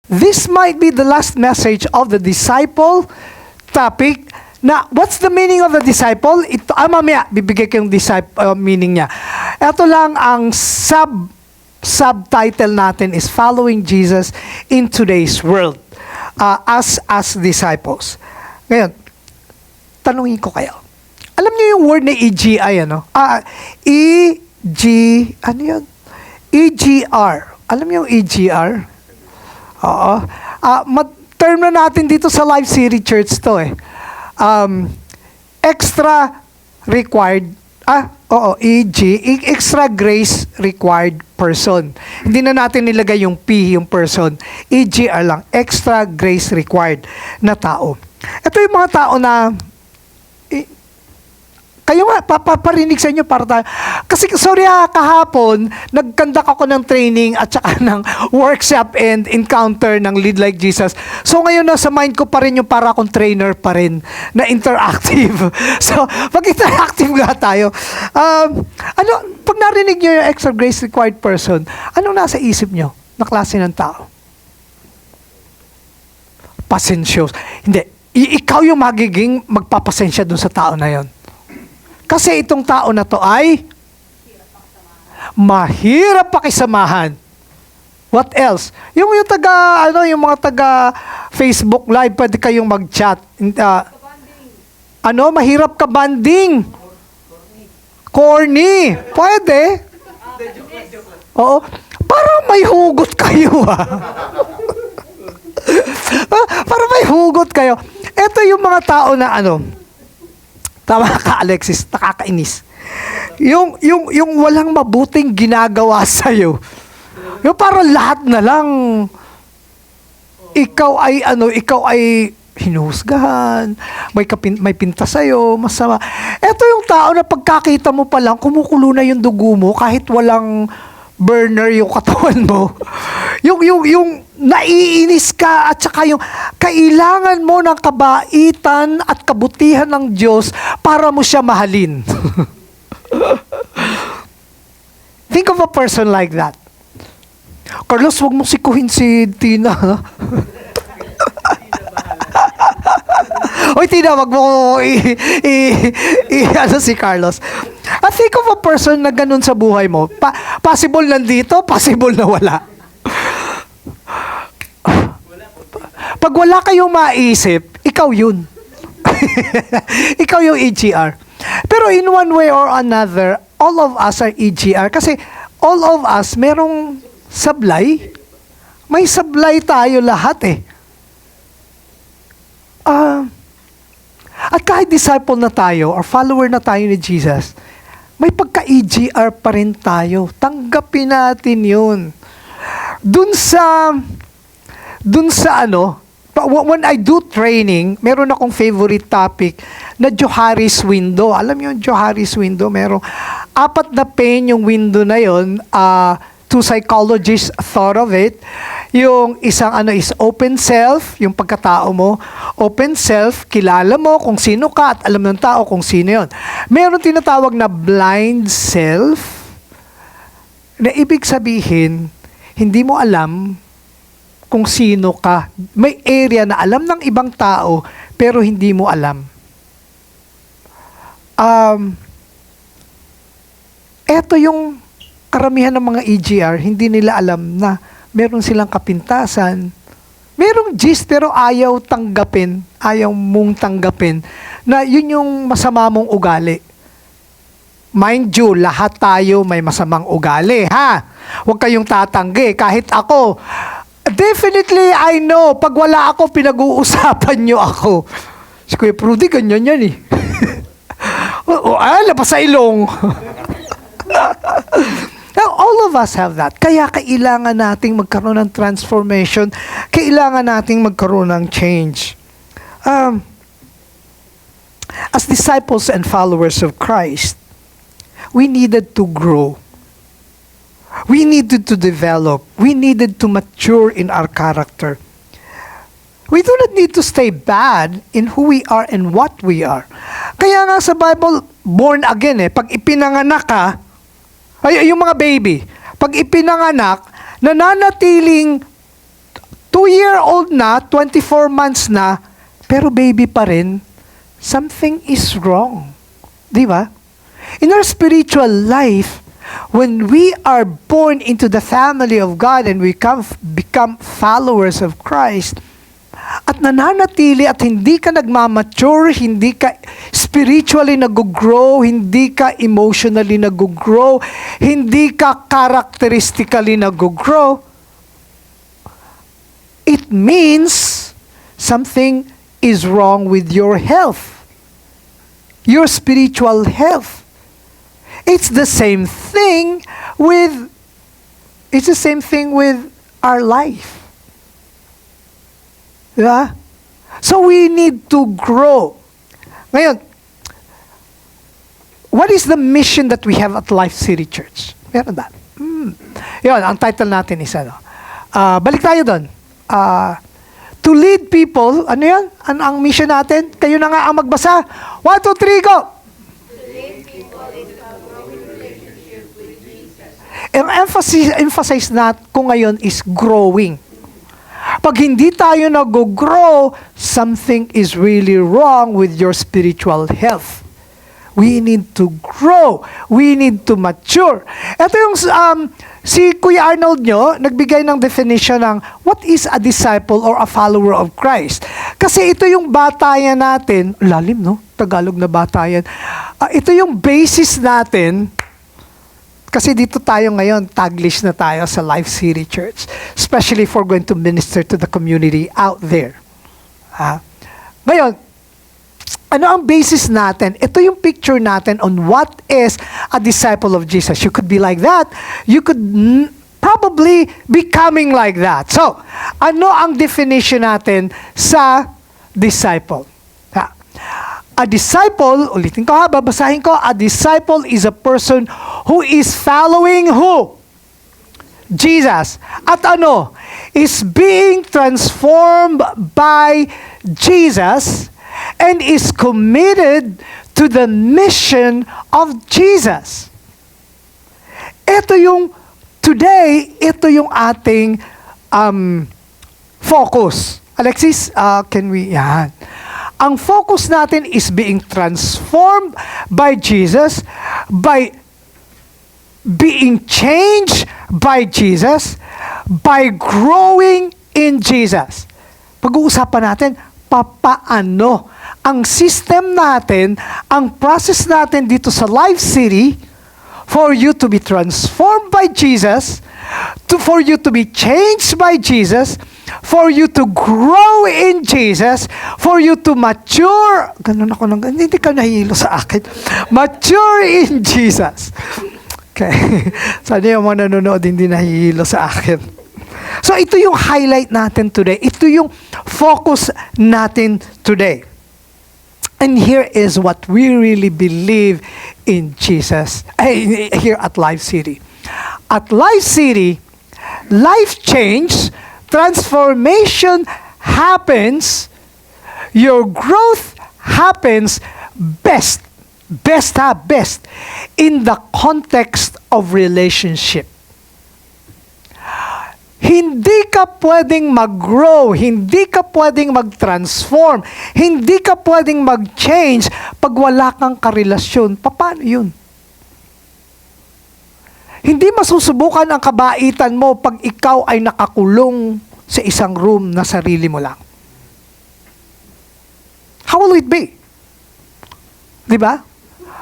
This might be the last message of the disciple topic. Na, what's the meaning of the disciple? Ito, mamaya, bibigay ko yung meaning niya. Ito lang ang subtitle natin is Following Jesus in Today's World. As disciples. Ngayon, tanungin ko kayo. Alam niyo yung word na EGI, ano? ano yun? EGR. Alam niyo yung EGR? Oo. Term na natin dito sa Life City Church to eh. Extra required, extra grace required person. Hindi na natin nilagay yung P, yung person. EGR lang, extra grace required na tao. Ito yung mga tao na, kayo nga, paparinig sa inyo para tayo. Kasi, kahapon, nag-conduct ako ng training at saka ng workshop and encounter ng Lead Like Jesus. So, ngayon, nasa mind ko pa rin yung para akong trainer pa rin na interactive. So, pag-interactive nga tayo, pag narinig nyo yung extra grace required person, anong nasa isip nyo na klase ng tao? Pasensyos. Hindi. Ikaw yung magiging magpapasensya dun sa tao na yon. Kasi itong tao na to ay mahirap pakisamahan. What else? Yung mga taga Facebook Live, pwede kayong mag-chat. Mahirap ka banding. Corny. Pwede. Oo. Parang may hugot kayo Parang may hugot kayo. Ito yung mga tao na tama ka, Alexis, nakakainis. Yung walang mabuting ginagawa sa'yo. Yung parang lahat na lang, ikaw ay hinuhusgahan, may pinta sa'yo, masama. Ito yung tao na pagkakita mo pa lang, kumukulo na yung dugo mo kahit walang burner yung katawan mo. Yung naiinis ka at saka yung kailangan mo ng kabaitan at kabutihan ng Diyos para mo siya mahalin. Think of a person like that. Carlos, wag mo sikuhin si Tina. Oy, Tina, wag mo si Carlos. I think of a person na ganun sa buhay mo. Possible nandito, possible na wala. Pag wala kayong maisip, ikaw yun. Ikaw yung EGR. Pero in one way or another, all of us are EGR. Kasi all of us, merong sablay. May sablay tayo lahat eh. At kahit disciple na tayo or follower na tayo ni Jesus, may pagka-EGR pa rin tayo. Tanggapin natin yun. Dun sa when I do training, meron akong favorite topic na Johari's window. Alam niyo yung Johari's window? Merong 4 na pane yung window na yon. 2 psychologists thought of it. Yung isang is open self, yung pagkatao mo. Open self, kilala mo kung sino ka at alam ng tao kung sino yon. Meron tinatawag na blind self, na ibig sabihin, hindi mo alam kung sino ka. May area na alam ng ibang tao, pero hindi mo alam. Eto yung karamihan ng mga EGR, hindi nila alam na meron silang kapintasan. Merong gist, pero ayaw tanggapin, ayaw mong tanggapin, na yun yung masama mong ugali. Mind you, lahat tayo may masamang ugali, ha? Huwag kayong tatanggi. Kahit ako, definitely, I know, pag wala ako, pinag-uusapan nyo ako. Si Kuya Prudy, ganyan yan eh. Labas sa ilong. Now, all of us have that. Kaya kailangan nating magkaroon ng transformation. Kailangan nating magkaroon ng change. As disciples and followers of Christ, we needed to grow. We needed to develop. We needed to mature in our character. We do not need to stay bad in who we are and what we are. Kaya nga sa Bible, born again pag ipinanganak ka, yung mga baby, pag ipinanganak, nananatiling 2 2-year-old na, 24 months na, pero baby pa rin, something is wrong. Di ba? In our spiritual life, when we are born into the family of God and we become followers of Christ, at nananatili at hindi ka nagmamature, hindi ka spiritually nag-grow, hindi ka emotionally nag-grow, hindi ka characteristically nag-grow, it means something is wrong with your health, your spiritual health. It's the same thing with our life. Yeah? So we need to grow. Ngayon, what is the mission that we have at Life City Church? Meron ba? Yun, ang title natin is ano. Balik tayo doon. To lead people, ano yan? Ang mission natin? Kayo na nga ang magbasa. 1, 2, 3, go! Ang emphasize na ko ngayon is growing. Pag hindi tayo nag-grow, something is really wrong with your spiritual health. We need to grow. We need to mature. Ito yung si Kuya Arnold nyo, nagbigay ng definition ng what is a disciple or a follower of Christ. Kasi ito yung batayan natin, lalim no? Tagalog na batayan. Ito yung basis natin. Kasi dito tayo ngayon, Taglish na tayo sa Life City Church. Especially if we're going to minister to the community out there. Ngayon, ano ang basis natin? Ito yung picture natin on what is a disciple of Jesus. You could be like that. You could probably becoming like that. So, ano ang definition natin sa disciple? A disciple, ulitin ko ha, babasahin ko, a disciple is a person who is following who? Jesus. At ano? Is being transformed by Jesus and is committed to the mission of Jesus. Ito yung, today, ito yung ating focus. Alexis, can we, yan. Ang focus natin is being transformed by Jesus, by being changed by Jesus, by growing in Jesus. Pag-uusapan natin, papaano ang system natin, ang process natin dito sa Life City for you to be transformed by Jesus, for you to be changed by Jesus, for you to grow in Jesus, for you to mature. Ganun ako nang, hindi ka nahihilo sa akin. Mature in Jesus. Okay. Sana yung mga nanonood hindi nahihilo sa akin. So ito yung highlight natin today. Ito yung focus natin today. And here is what we really believe in Jesus. Here at Life City. At Life City, life change, transformation happens, your growth happens best in the context of relationship. Hindi ka pwedeng mag-grow, hindi ka pwedeng mag-transform, hindi ka pwedeng mag-change pag wala kang karelasyon. Paano yun? Hindi masusubukan ang kabaitan mo pag ikaw ay nakakulong sa isang room na sarili mo lang. How will it be? Di ba?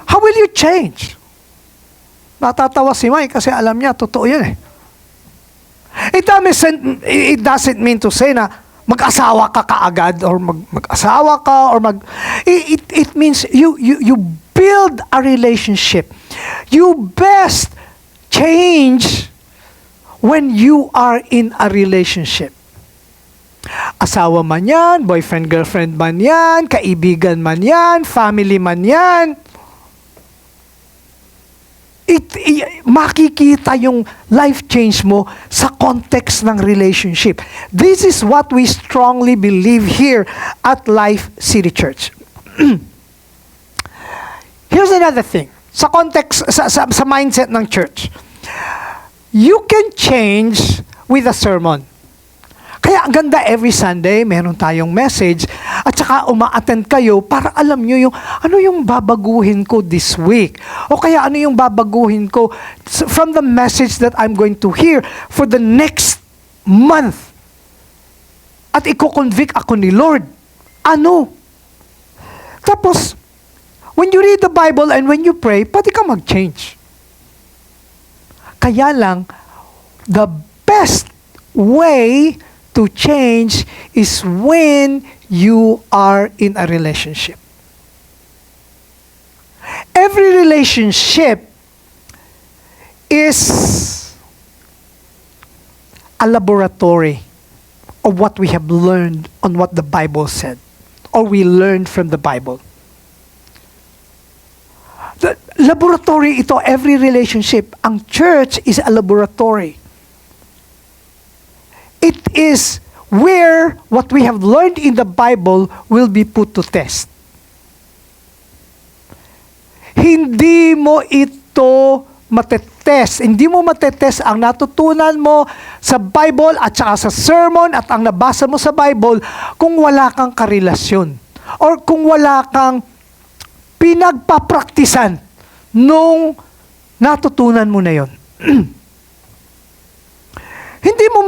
How will you change? Natatawa si Mike kasi alam niya, totoo yun eh. It doesn't mean to say na mag-asawa ka kaagad or mag-asawa ka or it means you build a relationship. You best change when you are in a relationship. Asawa man yan, boyfriend, girlfriend man yan, kaibigan man yan, family man yan. Makikita yung life change mo sa context ng relationship. This is what we strongly believe here at Life City Church. Here's another thing. Sa context, sa mindset ng church. You can change with a sermon. Kaya ang ganda, every Sunday, meron tayong message at saka uma-attend kayo para alam nyo yung ano yung babaguhin ko this week. O kaya ano yung babaguhin ko from the message that I'm going to hear for the next month. At iko-convict ako ni Lord. Ano? Tapos, when you read the Bible and when you pray, pwede ka mag-change. Kaya lang, the best way to change is when you are in a relationship. Every relationship is a laboratory of what we have learned on what the Bible said, or we learned from the Bible. The laboratory ito, every relationship. Ang church is a laboratory. It is where what we have learned in the Bible will be put to test. Hindi mo ito matetest. Hindi mo matetest ang natutunan mo sa Bible at saka sa sermon at ang nabasa mo sa Bible kung wala kang karelasyon or kung wala kang pinagpapraktisan nung natutunan mo na yon. Hindi mo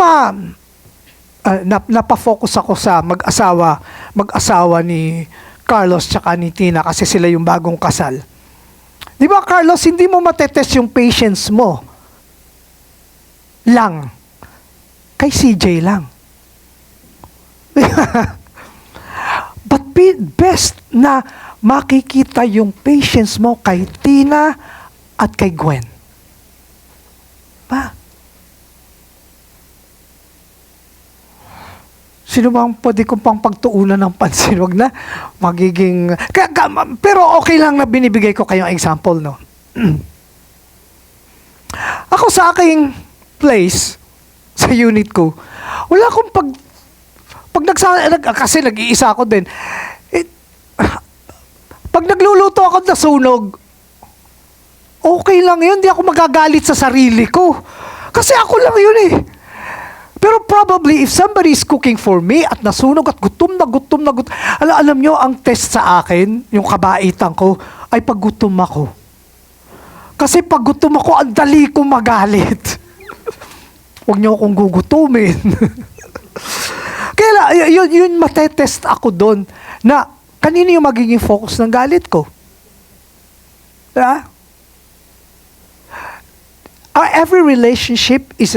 napafocus ako sa mag-asawa ni Carlos tsaka ni Tina kasi sila yung bagong kasal. Di ba, Carlos, hindi mo matetest yung patience mo lang. Kay CJ lang. But best na makikita yung patience mo kay Tina at kay Gwen. Ba? Sino bang pwede kong pang pagtuunan ng pansin? Wag na. Magiging... Pero okay lang na binibigay ko kayong example, no? Ako sa aking place, sa unit ko, wala akong kasi nag-iisa ako din. Pag nagluluto ako na sunog, okay lang yun. Hindi ako magagalit sa sarili ko. Kasi ako lang yun eh. Pero probably, if somebody is cooking for me at nasunog at gutom na gutom, alam nyo, ang test sa akin, yung kabaitan ko, ay pag gutom ako. Kasi pag gutom ako, ang dali ko magalit. Huwag nyo akong gugutumin. Kaya yun matetest ako doon na kanino yung magiging focus ng galit ko. Diba? Every relationship is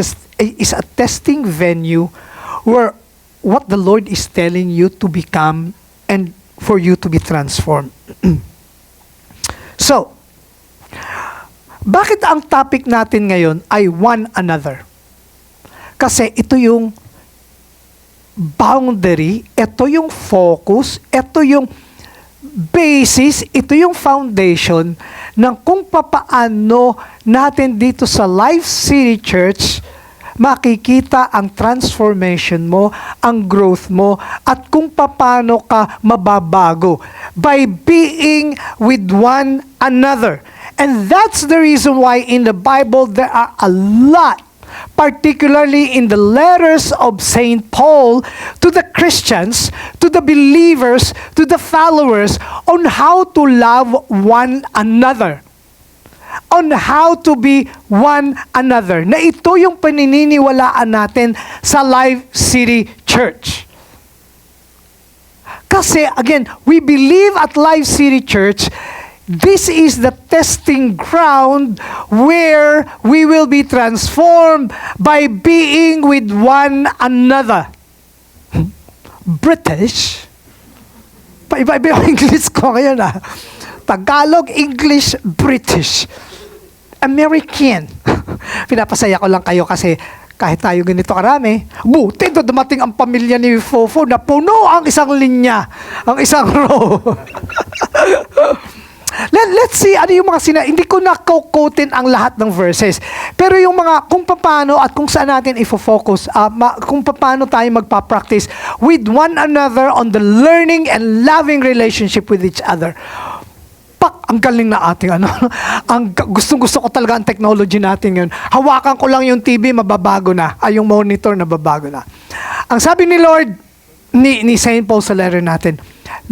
a testing venue where what the Lord is telling you to become and for you to be transformed. So, bakit ang topic natin ngayon ay one another? Kasi ito yung boundary, ito yung focus, ito yung basis, ito yung foundation ng kung papaano natin dito sa Life City Church makikita ang transformation mo, ang growth mo, at kung paano ka mababago by being with one another. And that's the reason why in the Bible there are a lot, particularly in the letters of St. Paul to the Christians, to the believers, to the followers, on how to love one another. On how to be one another. Na ito yung panininiwalaan natin sa Life City Church. Kasi, again, we believe at Life City Church, this is the testing ground where we will be transformed by being with one another. British? Paiba-iba yung English ko ngayon ah. Tagalog, English, British. American. Pinapasaya ko lang kayo kasi kahit tayo ganito karami, buti do dumating ang pamilya ni Fofo na puno ang isang linya, ang isang row. Let's see ano yung mga hindi ko na-quotein ang lahat ng verses. Pero yung mga kung paano at kung saan natin ifo-focus, kung paano tayo magpa-practice with one another on the learning and loving relationship with each other. Ang galing na ating gustong-gusto ko talaga ang technology natin yun. Hawakan ko lang yung TV, mababago na. Yung monitor, nababago na. Ang sabi ni Lord, ni St. Paul sa letter natin,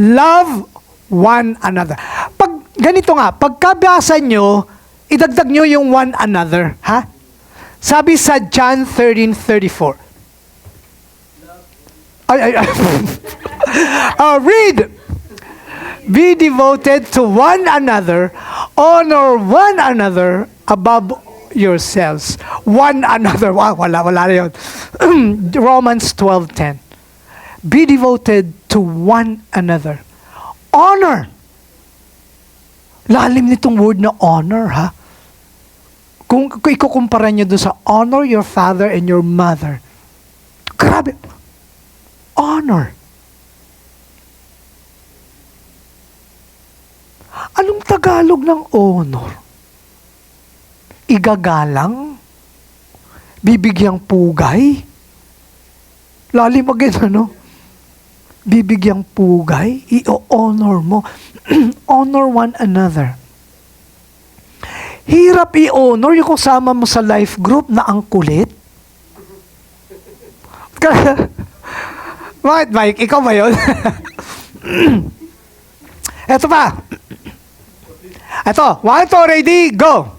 love one another. Pag ganito nga, pagkabasa nyo, idagdag nyo yung one another. Ha? Sabi sa John 13:34. Read! Be devoted to one another, honor one another above yourselves. One another. Wow, wala na yun. Romans 12:10. Be devoted to one another. Honor. Lalim nitong word na honor, ha? Kung ikukumpara nyo doon sa honor your father and your mother. Grabe. Honor. Anong Tagalog ng honor? Igagalang? Bibigyang pugay? Lalim again, ano? Bibigyang pugay? I-honor mo. Honor one another. Hirap i-honor yung kasama mo sa life group na ang kulit. Bakit, Mike? Ikaw ba yun? Eto pa. Eto. 1, 2, ready, go!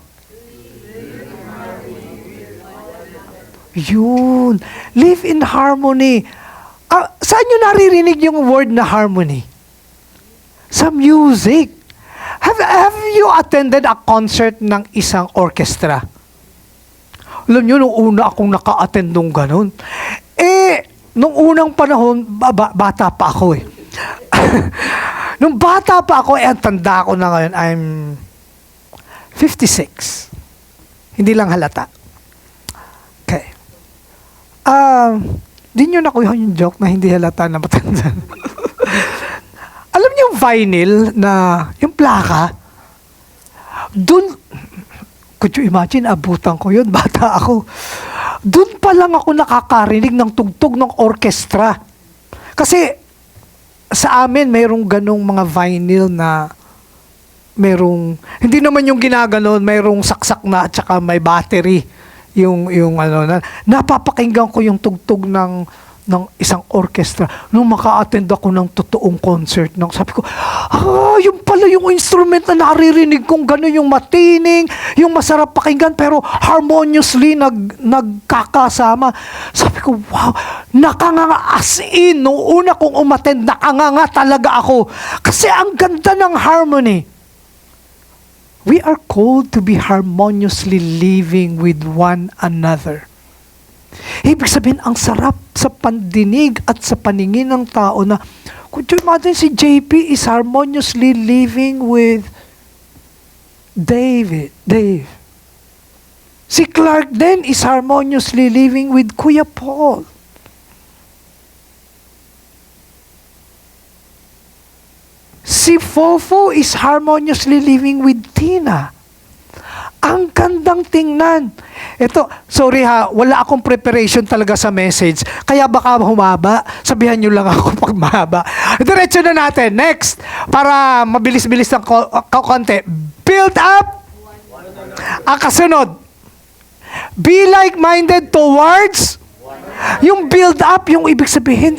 Yun. Live in harmony. Saan nyo naririnig yung word na harmony? Sa music. Have you attended a concert ng isang orchestra? Alam nyo, nung una akong naka-attend nung ganun. Nung unang panahon, bata pa ako eh. Nung bata pa ako, ang tanda ko na ngayon, I'm 56. Hindi lang halata. Okay. Di nyo nakuha yung joke na hindi halata na matanda. Alam niyo yung vinyl na, yung plaka, dun, could you imagine, abutan ko yun, bata ako. Dun pa lang ako nakakarinig ng tugtog ng orkestra. Kasi, sa amin, mayroong ganong mga vinyl na, mayroong, hindi naman yung ginaganon, mayroong saksak na at saka may battery. Yung ano, napapakinggan ko yung tugtog ng isang orchestra nung maka-attend ako ng totoong concert. Sabi ko, yung pala yung instrument na naririnig kong gano'n, yung matining, yung masarap pakinggan, pero harmoniously nagkakasama. Sabi ko, wow, nakanganga as in. Nung una kong umattend, nakanganga talaga ako. Kasi ang ganda ng harmony. We are called to be harmoniously living with one another. Ibig sabihin, ang sarap sa pandinig at sa paningin ng tao na, could you imagine si JP is harmoniously living with Dave. Si Clark then is harmoniously living with Kuya Paul. Si Fofo is harmoniously living with Tina. Ang gandang tingnan. Ito, sorry ha, wala akong preparation talaga sa message. Kaya baka humaba. Sabihan nyo lang ako pag mahaba. Diretso na natin. Next, para mabilis-bilis ng konti. Build up. Ang kasunod. Be like-minded towards. Yung build up, yung ibig sabihin,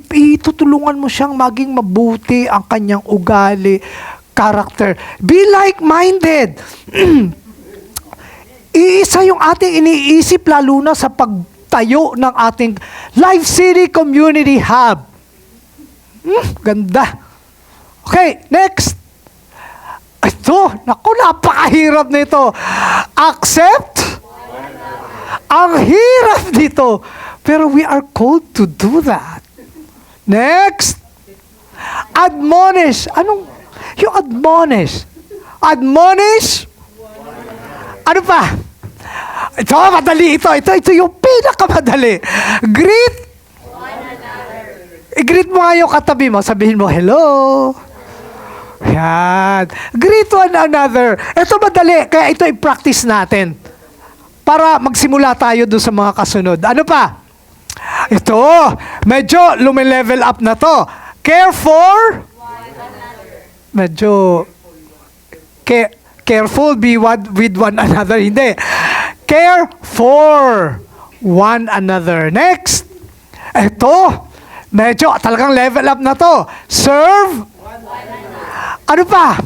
itutulungan mo siyang maging mabuti ang kanyang ugali, character. Be like-minded. Iisa yung ating iniisip lalo na sa pagtayo ng ating Life City Community Hub. Ganda. Okay, next. Ito, naku, napakahirap nito. Accept. Ang hirap dito. Pero we are called to do that. Next. Admonish. Anong? Yung admonish. Admonish. Ano pa? Ito, madali ito. Ito yung pinakamadali. Greet. I-greet mo nga yung katabi mo. Sabihin mo, hello. Yan. Greet one another. Ito madali. Kaya ito i-practice natin. Para magsimula tayo doon sa mga kasunod. Ano pa? Ito. Medyo lumilevel up na to. Care for? Medyo careful, be with one another. Hindi. Care for one another. Next. Eto, medyo talagang level up na to. Serve. Ano pa?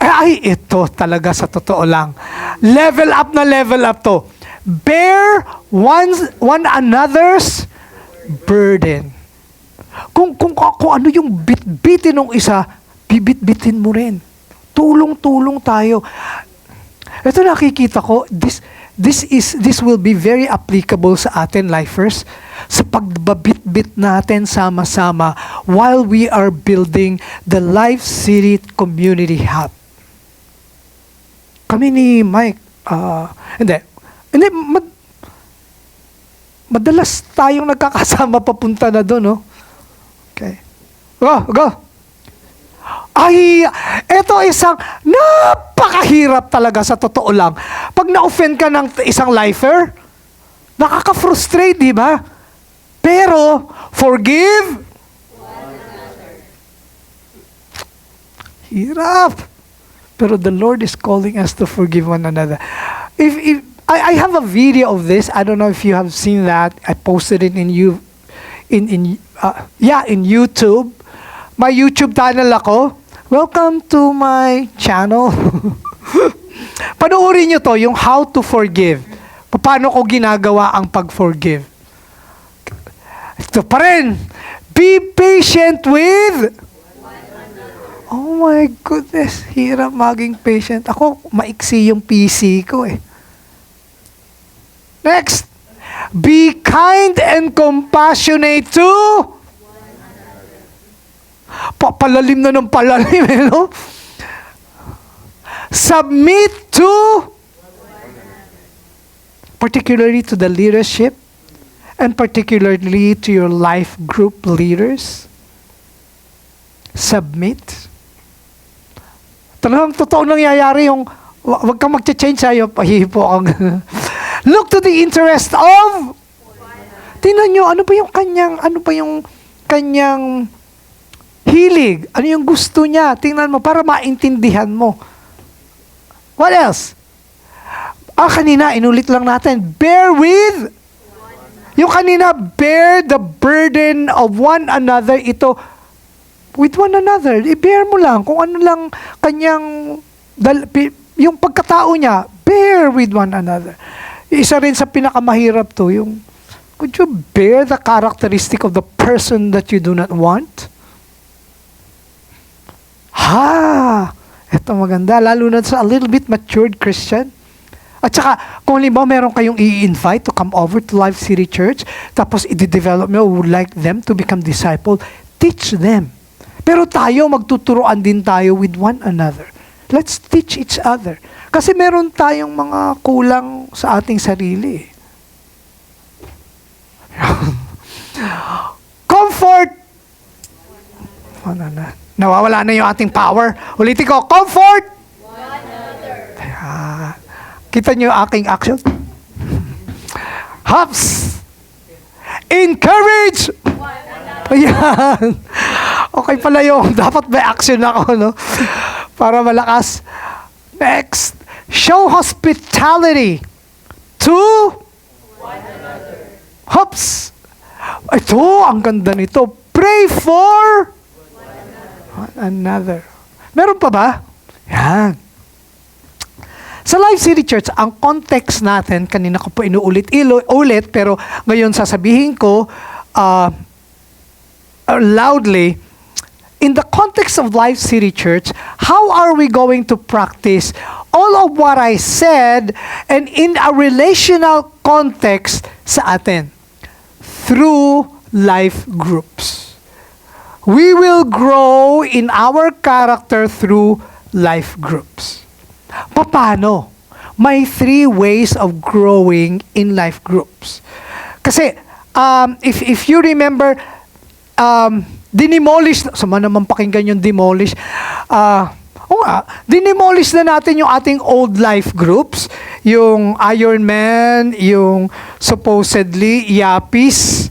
Ay, ito talaga sa totoo lang. Level up to. Bear one another's burden. Kung ano yung bit-bitin ng isa, bibit-bitin mo rin. Tulong-tulong tayo. Ito nakikita ko, this will be very applicable sa atin, lifers, sa pagbabit-bit natin sama-sama while we are building the Life City Community Hub. Kami ni Mike, madalas tayong nagkakasama papunta na doon, no? Okay. Go. Ay, ito isang napakahirap talaga sa totoo lang. Pag na-offend ka ng isang lifer, nakaka-frustrate, di ba? Pero, forgive. Hirap. Pero the Lord is calling us to forgive one another. If I have a video of this. I don't know if you have seen that. I posted it in YouTube. My YouTube channel ako. Welcome to my channel. Panoorin nyo to, yung how to forgive. Paano ko ginagawa ang pag-forgive. Ito pa rin. Be patient with. Oh my goodness. Hirap maging patient. Ako, maiksi yung PC ko eh. Next. Be kind and compassionate to. Palalim na ng palalim, no? Submit to, particularly to the leadership, and particularly to your life group leaders. Submit. Talagang totoo nangyayari yung, wag kang mag-change sa'yo, pahihipo ang, look to the interest of, tingnan nyo, ano ba yung kanyang hilig, ano yung gusto niya, tingnan mo, para maintindihan mo. What else? Kanina, inulit lang natin, bear with, yung kanina, bear the burden of one another, ito, with one another, i-bear mo lang, kung ano lang kanyang, yung pagkatao niya, bear with one another. Isa rin sa pinakamahirap to, yung, could you bear the characteristic of the person that you do not want? Ito maganda, lalo na sa a little bit matured Christian. At saka, kung halimbawa meron kayong i-invite to come over to Life City Church, tapos i-develop mo, would like them to become disciple, teach them. Pero tayo, magtuturoan din tayo with one another. Let's teach each other. Kasi meron tayong mga kulang sa ating sarili. Comfort! Nawawala na yung ating power. Ulitin ko, comfort! One another. Kita nyo yung aking action? Hops! Encourage! One another. Ayan. Okay pala yung, dapat may action ako, no? Para malakas. Next. Show hospitality to one another. Hops! Ito, ang ganda nito. Pray for one another. Meron pa ba? Yan. Sa Life City Church, ang context natin, kanina ko po inuulit, pero ngayon sasabihin ko loudly, in the context of Life City Church, how are we going to practice all of what I said and in a relational context sa atin? Through life groups. We will grow in our character through life groups. Paano? May 3 ways of growing in life groups. Kasi, if you remember, dinimolish, sama naman pakinggan yung demolish, dinimolish na natin yung ating old life groups, yung Iron Man, yung supposedly Yapis,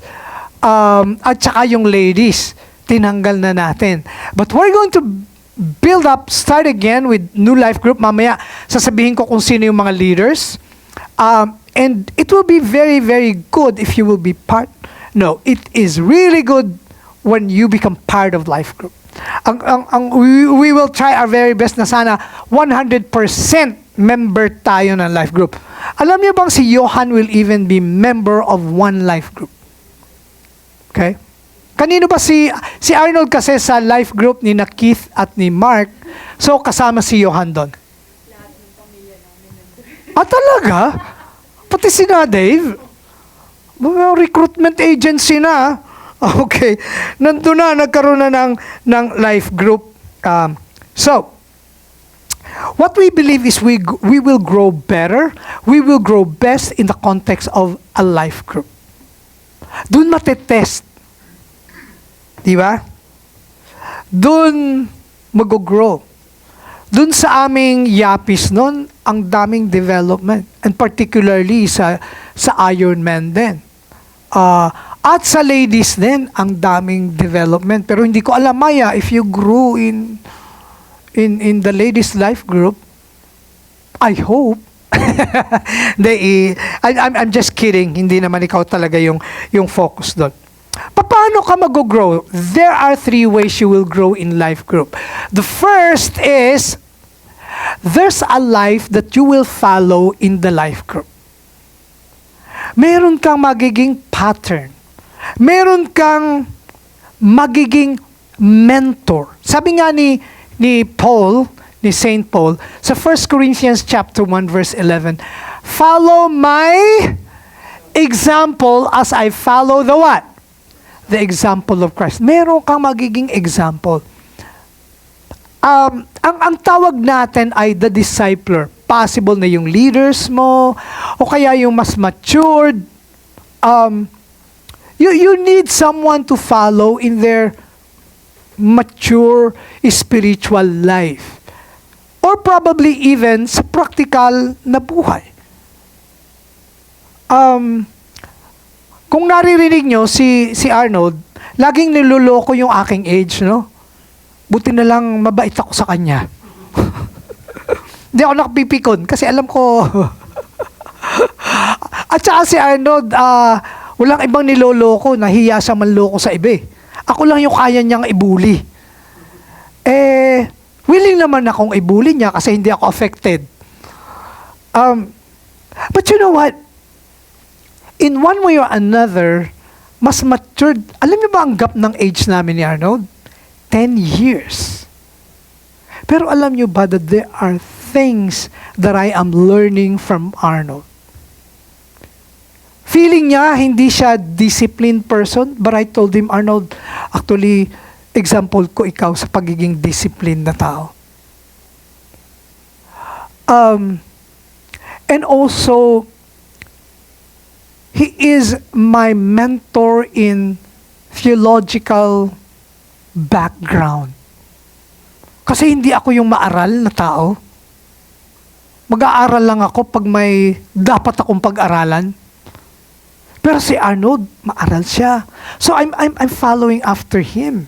at saka yung ladies. Tinanggal na natin. But we're going to start again with new life group. Mamaya, sasabihin ko kung sino yung mga leaders. And it will be very, very good if you will be part No, it is really good when you become part of life group. We will try our very best na sana 100% member tayo ng life group. Alam niyo bang si Johan will even be member of one life group? Okay? Kanino ba si Arnold kasi sa life group ni na Keith at ni Mark, so kasama si Johan doon. Ah, talaga? Pati si na Dave? Mga recruitment agency na. Okay. Nandun na, nagkaroon na ng life group. So, what we believe is we will grow better, we will grow best in the context of a life group. Doon matetest. Di ba? Doon mag-grow. Doon sa aming yapis noon, ang daming development. And particularly sa Ironman din. At sa ladies din, ang daming development. Pero hindi ko alam, Maya, if you grew in the ladies life group, I hope. I'm just kidding. Hindi naman ikaw talaga yung focus doon. Paano ka mag-grow? There are 3 ways you will grow in life group. The first is, there's a life that you will follow in the life group. Meron kang magiging pattern. Meron kang magiging mentor. Sabi nga ni Paul, ni Saint Paul, sa 1 Corinthians chapter 1 verse 11, follow my example as I follow the what? The example of Christ. Meron kang magiging example. Ang tawag natin ay the discipler. Possible na yung leaders mo, o kaya yung mas matured. You need someone to follow in their mature spiritual life. Or probably even sa practical na buhay. Kung naririnig nyo, si Arnold, laging niloloko yung aking age, no? Buti na lang mabait ako sa kanya. Hindi ako nakapipikon kasi alam ko. At saka si Arnold, walang ibang niloloko, nahiya siya manloko sa iba. Ako lang yung kaya niyang ibuli. Willing naman akong ibuli niya kasi hindi ako affected. But you know what? In one way or another, mas matured. Alam niyo ba ang gap ng age namin ni Arnold? 10 years. Pero alam niyo ba that there are things that I am learning from Arnold? Feeling niya, hindi siya disciplined person, but I told him, Arnold, actually, example ko ikaw sa pagiging disciplined na tao. And also, he is my mentor in theological background. Kasi hindi ako yung maaral na tao. Mag-aaral lang ako pag may dapat akong pag-aralan. Pero si Arnold, maaral siya. So I'm following after him.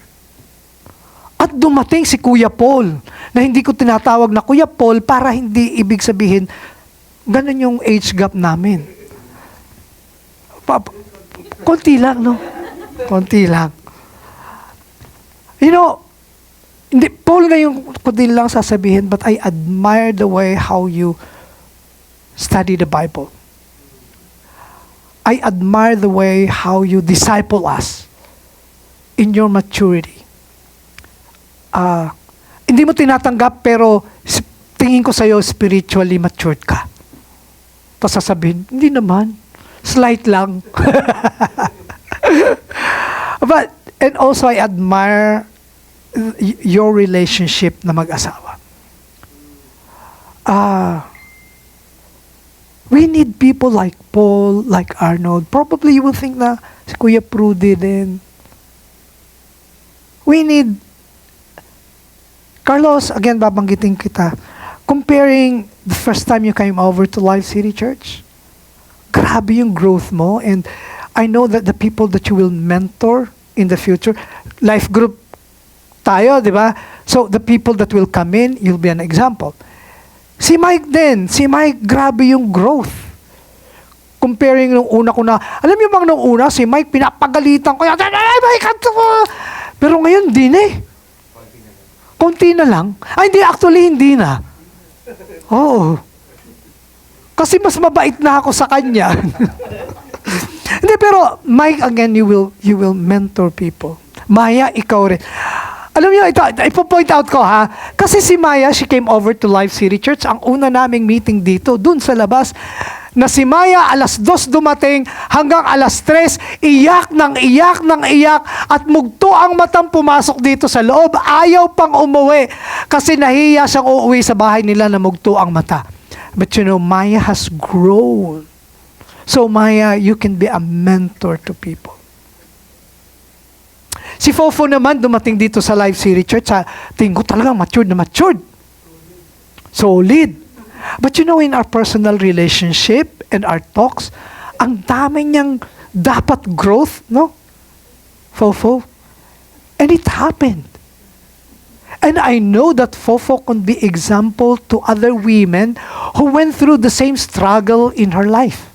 At dumating si Kuya Paul, na hindi ko tinatawag na Kuya Paul para hindi ibig sabihin, ganun yung age gap namin. Konti lang, no? Konti lang. You know, hindi, Paul ngayon ko din lang sasabihin, but I admire the way how you study the Bible. I admire the way how you disciple us in your maturity. Hindi mo tinatanggap, pero tingin ko sa'yo, spiritually matured ka. Tapos sasabihin, hindi naman. Slight lang. And also, I admire your relationship na mag-asawa. We need people like Paul, like Arnold. Probably you will think na si Kuya Prudy din. We need, Carlos, again, babanggitin kita. Comparing the first time you came over to Life City Church, grabe yung growth mo. And I know that the people that you will mentor in the future, life group tayo, di ba? So the people that will come in, you'll be an example. Si Mike din. Si Mike, grabe yung growth. comparing nung una ko na, alam niyo bang nung una, si Mike, pinapagalitan ko, ay, Mike, kanto ko! Pero ngayon, di na eh. Konti na lang. Ay, hindi, actually, hindi na. Oo. Kasi mas mabait na ako sa kanya. Hindi, pero, Mike, again, you will mentor people. Maya, ikaw rin. Alam niyo, ito, ipo-point out ko ha. Kasi si Maya, she came over to Life City Church. Ang una naming meeting dito, dun sa labas, na si Maya, 2:00 dumating, hanggang 3:00, iyak ng iyak ng iyak, at mugto ang matang pumasok dito sa loob. Ayaw pang umuwi, kasi nahiya siyang uuwi sa bahay nila na mugto ang mata. But you know, Maya has grown. So Maya, you can be a mentor to people. Si Fofo naman, dumating dito sa Life City Church, tingin ko talagang matured na matured. Solid. But you know, in our personal relationship and our talks, ang dami niyang dapat growth, no? Fofo. And it happened. And I know that Fofo can be example to other women who went through the same struggle in her life.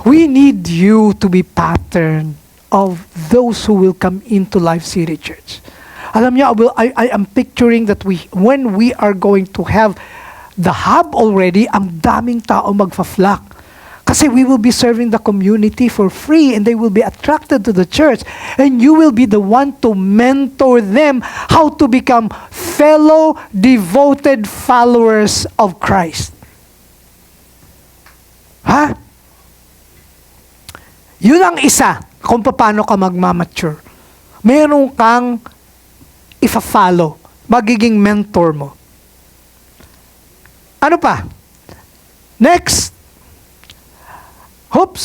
We need you to be pattern of those who will come into Life City Church. Alam niyo, I am picturing that when we are going to have the hub already, ang daming tao magfa-flock. Kasi we will be serving the community for free and they will be attracted to the church. And you will be the one to mentor them how to become fellow devoted followers of Christ. Ha? Yun ang isa kung paano ka magmamature. Meron kang ifa-follow. Magiging mentor mo. Ano pa? Next. Oops.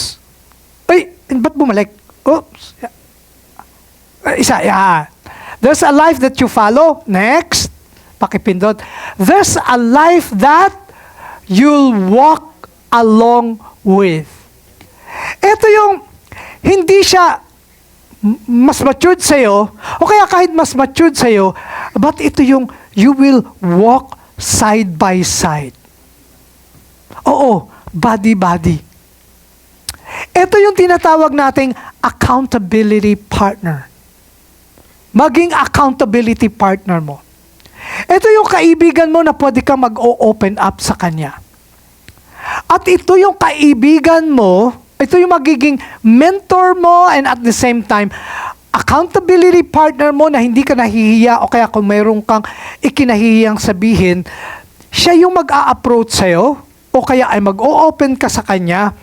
Ay, ba't bumalik? Oops. Isa, yeah. There's a life that you follow. Next. Pakipindot. There's a life that you'll walk along with. Ito yung hindi siya mas matured sa'yo, o kaya kahit mas matured sa'yo, but ito yung you will walk side by side. Oo, body-body. Ito yung tinatawag nating accountability partner. Maging accountability partner mo. Ito yung kaibigan mo na pwede kang mag-open up sa kanya. At ito yung kaibigan mo, ito yung magiging mentor mo and at the same time, accountability partner mo na hindi ka nahihiya o kaya kung mayroon kang ikinahihiyang sabihin, siya yung mag-a-approach sa'yo o kaya ay mag-o-open ka sa kanya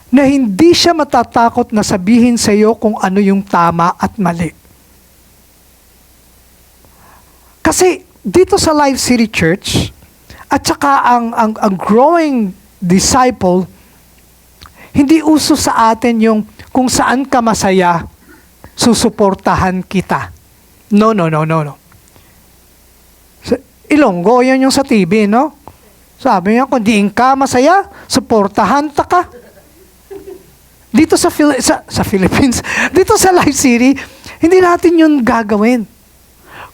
na hindi siya matatakot na sabihin sa'yo kung ano yung tama at mali. Kasi dito sa Life City Church, at saka ang growing disciple, hindi uso sa atin yung kung saan ka masaya, susuportahan kita. No. Ilonggo, yan yung sa TV, no? Sabi niya, kung diin ka masaya, suportahan ta ka. Dito sa Philippines, dito sa Life City, hindi natin yun gagawin.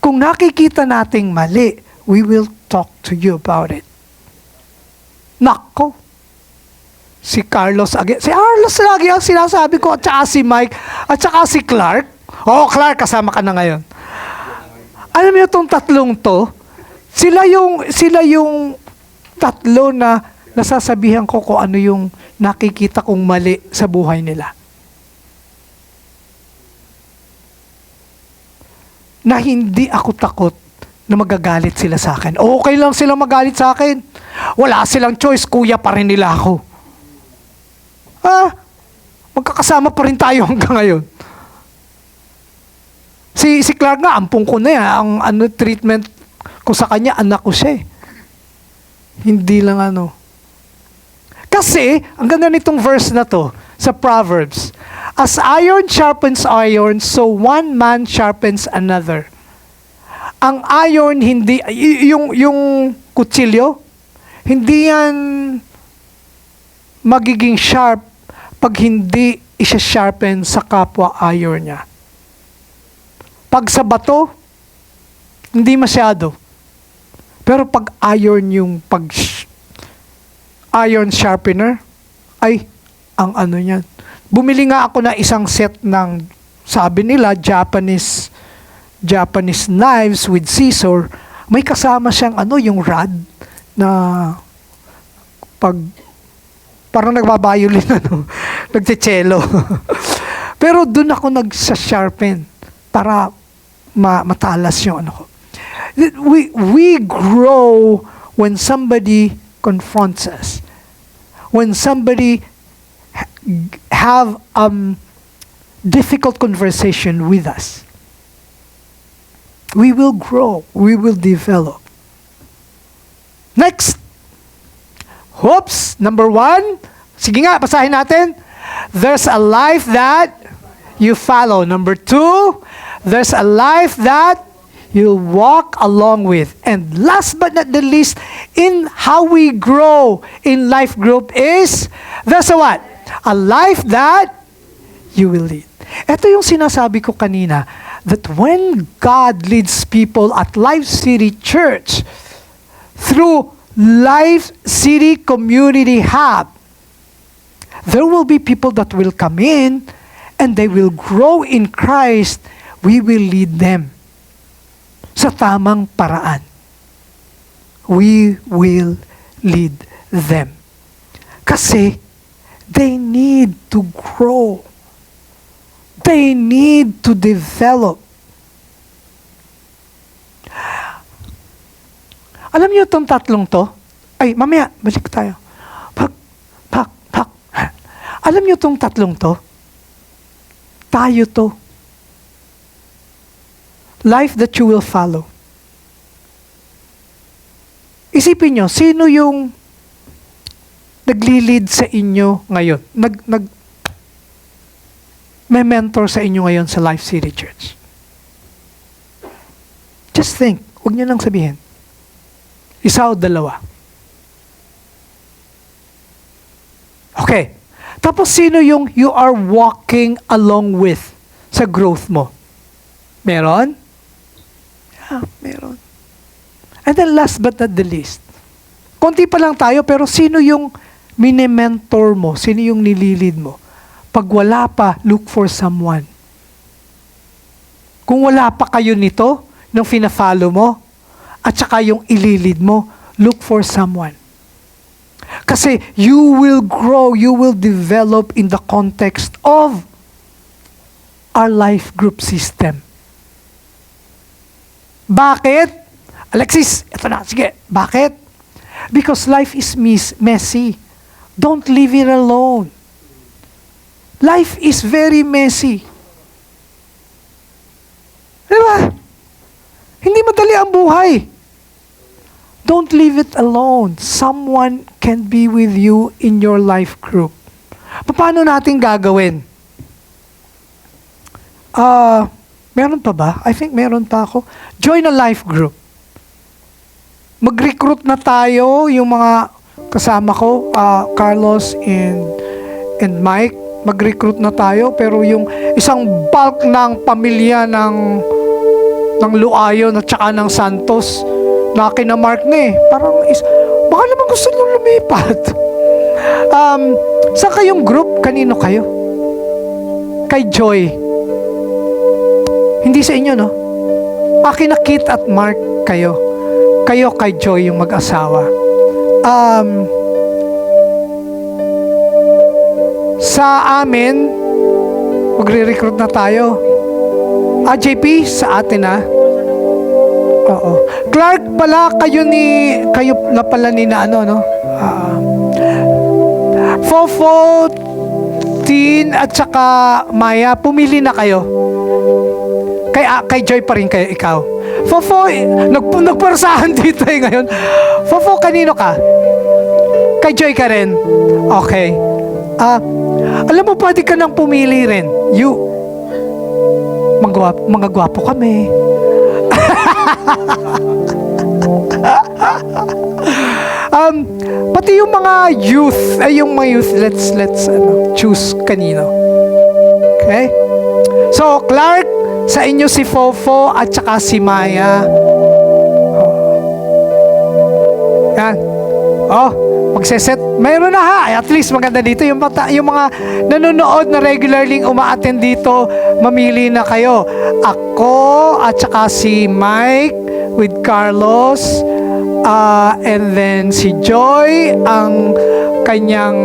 Kung nakikita nating mali, we will talk to you about it. Nako. Si Carlos lagi ang sinasabi ko, at saka si Mike, at saka si Clark. Clark, kasama ka na ngayon. Alam niyo itong tatlong to, sila yung tatlo na nasasabihan ko kung ano yung nakikita kong mali sa buhay nila. Na hindi ako takot na magagalit sila sa akin. Okay lang silang magalit sa akin. Wala silang choice, kuya pa rin nila ako. Magkakasama pa rin tayo hanggang ngayon. Si Clark nga, ampung ko na yan. Ang treatment ko sa kanya, anak ko siya eh. Hindi lang Kasi, ang ganda nitong verse na to, sa Proverbs, as iron sharpens iron, so one man sharpens another. Ang iron, hindi, yung kutsilyo, hindi yan magiging sharp pag hindi isa-sharpen sa kapwa iron niya. Pag sa bato, hindi masyado. Pero pag iron sharpener, ay, ang ano niyan. Bumili nga ako na isang set ng, sabi nila, Japanese knives with scissor. May kasama siyang yung rod na parang nagbabayolin, nagtsetselo. Pero doon ako nagsa-sharpen para matalas yung ko. We grow when somebody confronts us. When somebody have difficult conversation with us. We will grow. We will develop. Next. Number 1. Sige nga, basahin natin. There's a life that you follow. Number 2, there's a life that you walk along with. And last but not the least, in how we grow in life group is, there's a what? A life that you will lead. Ito yung sinasabi ko kanina, that when God leads people at Life City Church through Life City Community Hub, there will be people that will come in and they will grow in Christ. We will lead them sa tamang paraan. We will lead them. Kasi they need to grow. They need to develop. Alam niyo itong tatlong to? Ay, mamaya, balik tayo. Pak. Alam niyo itong tatlong to? Tayo to. Life that you will follow. Isipin niyo, sino yung nagli-lead sa inyo ngayon? May mentor sa inyo ngayon sa Life City Church. Just think, huwag niyo nang sabihin. Isa o dalawa. Okay. Tapos sino yung you are walking along with sa growth mo? Meron? Yeah, meron. And then last but not the least, konti pa lang tayo, pero sino yung mini-mentor mo? Sino yung nililid mo? Pag wala pa, look for someone. Kung wala pa kayo nito, nung fina-follow mo, at saka yung ililid mo, look for someone. Kasi you will grow, you will develop in the context of our life group system. Bakit? Alexis, ito na, sige. Bakit? Because life is messy. Don't leave it alone. Life is very messy. Diba? Hindi madali ang buhay. Don't leave it alone. Someone can be with you in your life group. Paano natin gagawin? Meron pa ba? I think meron pa ako. Join a life group. Mag-recruit na tayo, yung mga kasama ko, Carlos and Mike, mag-recruit na tayo, pero yung isang bulk ng pamilya ng Luayon at saka ng Santos, na kinamark na eh. Parang, baka naman gusto nung lumipat. Saan kayong group? Kanino kayo? Kay Joy. Hindi sa inyo, no? Akin na Kit at Mark kayo. Kayo kay Joy yung mag-asawa. Sa amin, magre-recruit na tayo. JP, sa atin na. Oo. Clark pala, kayo na pala ni na ano, no? Fofo, Tin, at saka Maya, pumili na kayo. Kay Joy pa rin kayo, ikaw. Fofo, nagpursahan dito ngayon. Fofo, kanino ka? Kay Joy ka rin? Okay. Alam mo, pwede ka nang pumili rin. Mga gwapo kami. Pati yung mga youth, let's choose kanino. Okay? So, Clark, sa inyo si Fofo at saka si Maya. Yan. Oh, magseset. Mayroon na ha. At least maganda dito. Yung mga nanonood na regularly uma-attend dito, mamili na kayo. Ako at saka si Mike with Carlos. And then si Joy, ang kanyang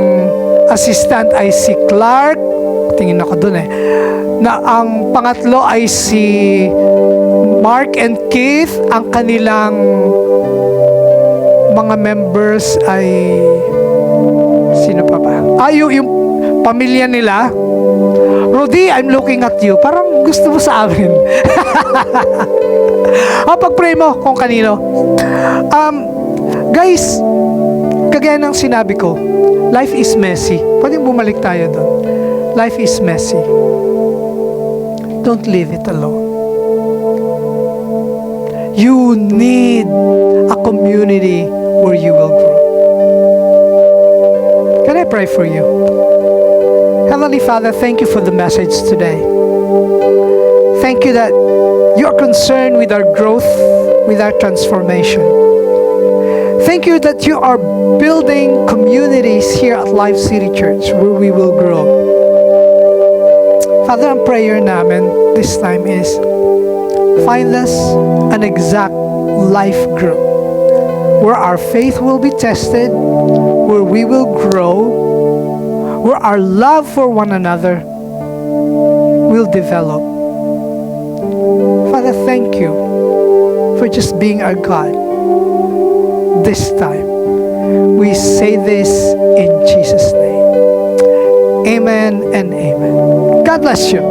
assistant ay si Clark. Tingin ako dun na ang pangatlo ay si Mark and Keith. Ang kanilang mga members ay sino pa ba? Yung pamilya nila. Rudy, I'm looking at you. Parang gusto mo sa amin. Pag-pray mo kung kanino. Guys, kagaya ng sinabi ko, life is messy. Pwedeng bumalik tayo doon. Life is messy. Don't leave it alone. You need a community where you will grow. Can I pray for you? Heavenly Father, thank you for the message today. Thank you that you're concerned with our growth, with our transformation. Thank you that you are building communities here at Life City Church where we will grow. Father, ang prayer namin this time is find us an exact life group where our faith will be tested, where we will grow, where our love for one another will develop. Father, thank you for just being our God this time. We say this in Jesus' name. Amen and amen. God bless you.